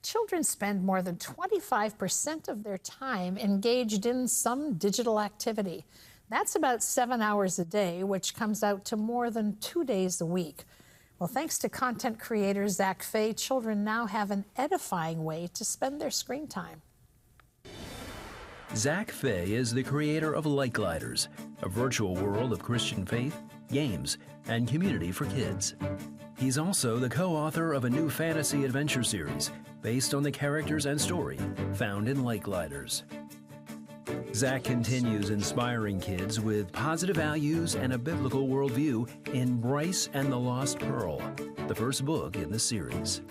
children spend more than 25% of their time engaged in some digital activity. That's about 7 hours a day, which comes out to more than 2 days a week. Well, thanks to content creator Zach Fay, children now have an edifying way to spend their screen time. Zach Fay is the creator of Lightgliders, a virtual world of Christian faith, games, and community for kids. He's also the co-author of a new fantasy adventure series based on the characters and story found in Lightgliders. Zach continues inspiring kids with positive values and a biblical worldview in Bryce and the Lost Pearl, the first book in the series.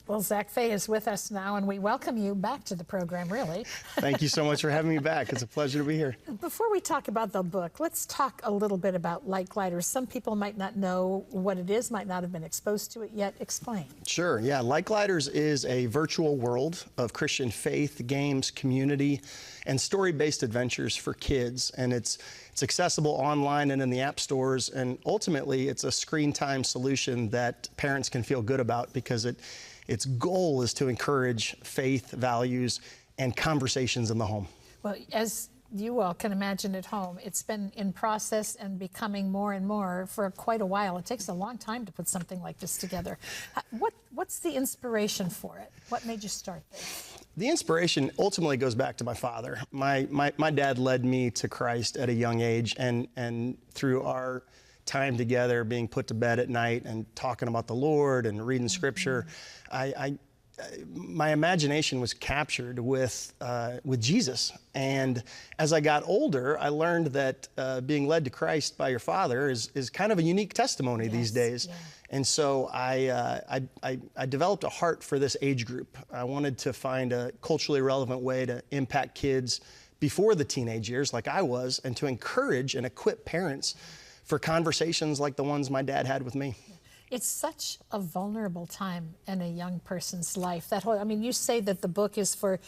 Well, Zach Fay is with us now, and we welcome you back to the program, really. Thank you so much for having me back. It's a pleasure to be here. Before we talk about the book, let's talk a little bit about Lightgliders. Some people might not know what it is, might not have been exposed to it yet. Explain. Sure, yeah. Lightgliders is a virtual world of Christian faith, games, community, and story-based adventures for kids. And it's accessible online and in the app stores, and ultimately it's a screen time solution that parents can feel good about because its goal is to encourage faith, values, and conversations in the home. Well, as you all can imagine at home, it's been in process and becoming more and more for quite a while. It takes a long time to put something like this together. What's the inspiration for it? What made you start this? The inspiration ultimately goes back to my father. My dad led me to Christ at a young age, and through our time together, being put to bed at night and talking about the Lord and reading Scripture, my imagination was captured with Jesus. And as I got older, I learned that being led to Christ by your father is kind of a unique testimony these days. Yeah. And so I developed a heart for this age group. I wanted to find a culturally relevant way to impact kids before the teenage years, like I was, and to encourage and equip parents for conversations like the ones my dad had with me. It's such a vulnerable time in a young person's life. I mean, you say that the book is for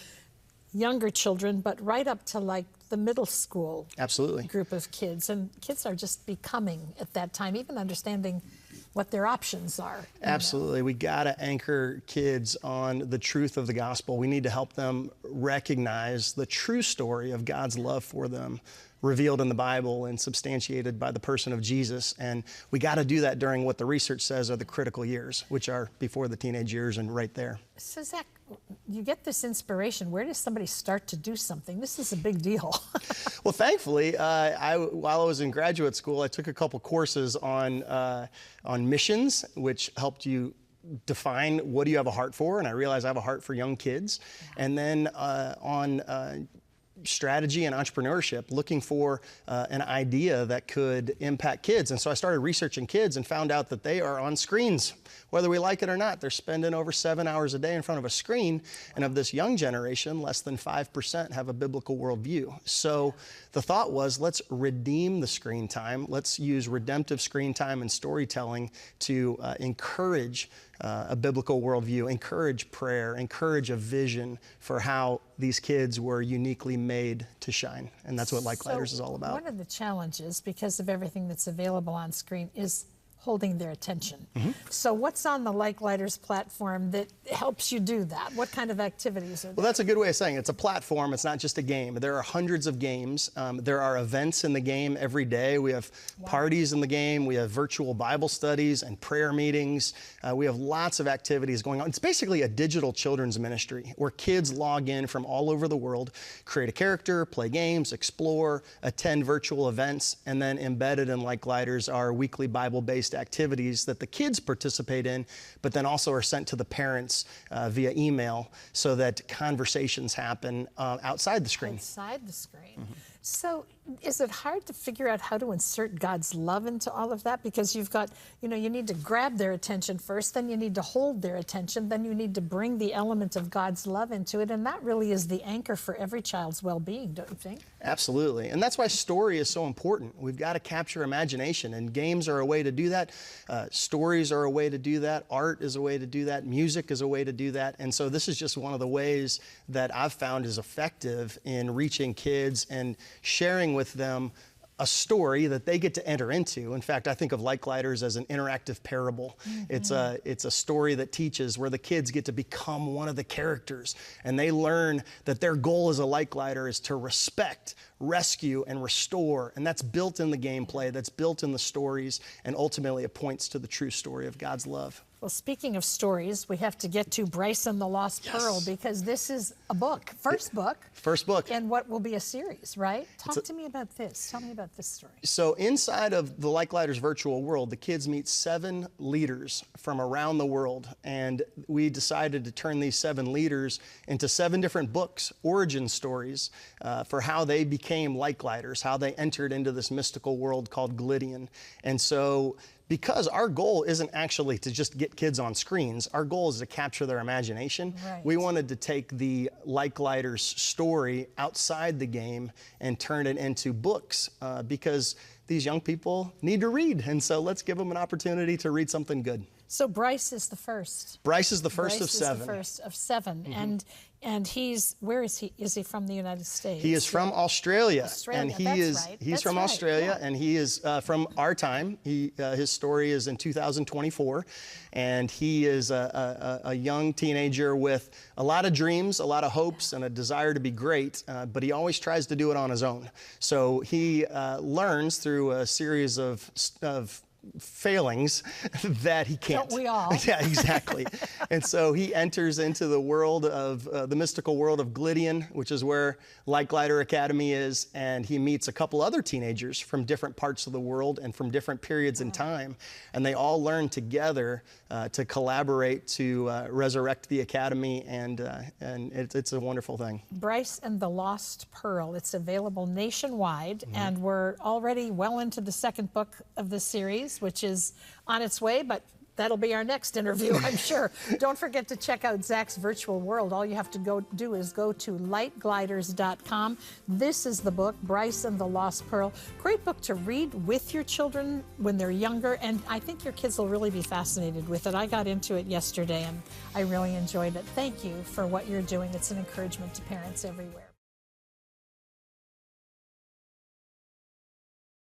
younger children, but right up to like the middle school Absolutely. Group of kids. And kids are just becoming at that time, even understanding what their options are. Absolutely. We got to anchor kids on the truth of the gospel. We need to help them recognize the true story of God's love for them, revealed in the Bible and substantiated by the person of Jesus. And we got to do that during what the research says are the critical years, which are before the teenage years and right there. So Zach, you get this inspiration. Where does somebody start to do something? This is a big deal. Well, thankfully, while I was in graduate school, I took a couple courses on missions, which helped you define what do you have a heart for, and I realized I have a heart for young kids. And then on strategy and entrepreneurship, looking for an idea that could impact kids. And so I started researching kids and found out that they are on screens, whether we like it or not. They're spending over 7 hours a day in front of a screen. And of this young generation, less than 5% have a biblical worldview. So the thought was, let's redeem the screen time. Let's use redemptive screen time and storytelling to encourage a biblical worldview, encourage prayer, encourage a vision for how these kids were uniquely made to shine. And that's what Lightgliders is all about. One of the challenges, because of everything that's available on screen, is holding their attention. So what's on the Lightgliders platform that helps you do that? What kind of activities are there? Well, that's a good way of saying it. It's a platform. It's not just a game. There are hundreds of games. There are events in the game every day. We have parties in the game. We have virtual Bible studies and prayer meetings. We have lots of activities going on. It's basically a digital children's ministry where kids log in from all over the world, create a character, play games, explore, attend virtual events, and then embedded in Lightgliders are weekly Bible-based activities that the kids participate in, but then also are sent to the parents via email so that conversations happen outside the screen. Outside the screen. So is it hard to figure out how to insert God's love into all of that? Because you've got, you need to grab their attention first, then you need to hold their attention, then you need to bring the element of God's love into it, and that really is the anchor for every child's well-being, don't you think? Absolutely, and that's why story is so important. We've got to capture imagination, and games are a way to do that. Stories are a way to do that. Art is a way to do that. Music is a way to do that. And so this is just one of the ways that I've found is effective in reaching kids and sharing with them a story that they get to enter into. In fact, I think of Lightgliders as an interactive parable. It's a story that teaches where the kids get to become one of the characters, and they learn that their goal as a Lightglider is to respect, rescue, and restore. And that's built in the gameplay, that's built in the stories, and ultimately it points to the true story of God's love. Well, speaking of stories, we have to get to Bryce and the Lost Pearl, because this is a book, first book. First book. And what will be a series, right? Talk to me about this. Tell me about this story. So inside of the Lightgliders virtual world, the kids meet 7 leaders from around the world. And we decided to turn these 7 leaders into 7 different books, origin stories, for how they became Lightgliders, how they entered into this mystical world called Glydian. And so, because our goal isn't actually to just get kids on screens, our goal is to capture their imagination. Right. We wanted to take the Lightgliders story outside the game and turn it into books, because these young people need to read. And so let's give them an opportunity to read something good. So Bryce is the first. Bryce is the first of 7. Bryce is the first of 7. And he's, where is he? Is he from the United States? He is from Australia. Australia, And that's right. he's from Australia, and he is from our time. His story is in 2024, and he is a young teenager with a lot of dreams, a lot of hopes, and a desire to be great, but he always tries to do it on his own. So he learns through a series of failings that he can't. Don't we all? Yeah, exactly. And so he enters into the world of the mystical world of Glydian, which is where Lightglider Academy is, and he meets a couple other teenagers from different parts of the world and from different periods in time, and they all learn together to collaborate to resurrect the academy, and it's a wonderful thing. Bryce and the Lost Pearl. It's available nationwide, and we're already well into the 2nd book of the series, which is on its way, but that'll be our next interview, I'm sure. Don't forget to check out Zach's virtual world. All you have to do is go to lightgliders.com. This is the book, Bryce and the Lost Pearl. Great book to read with your children when they're younger, and I think your kids will really be fascinated with it. I got into it yesterday, and I really enjoyed it. Thank you for what you're doing. It's an encouragement to parents everywhere.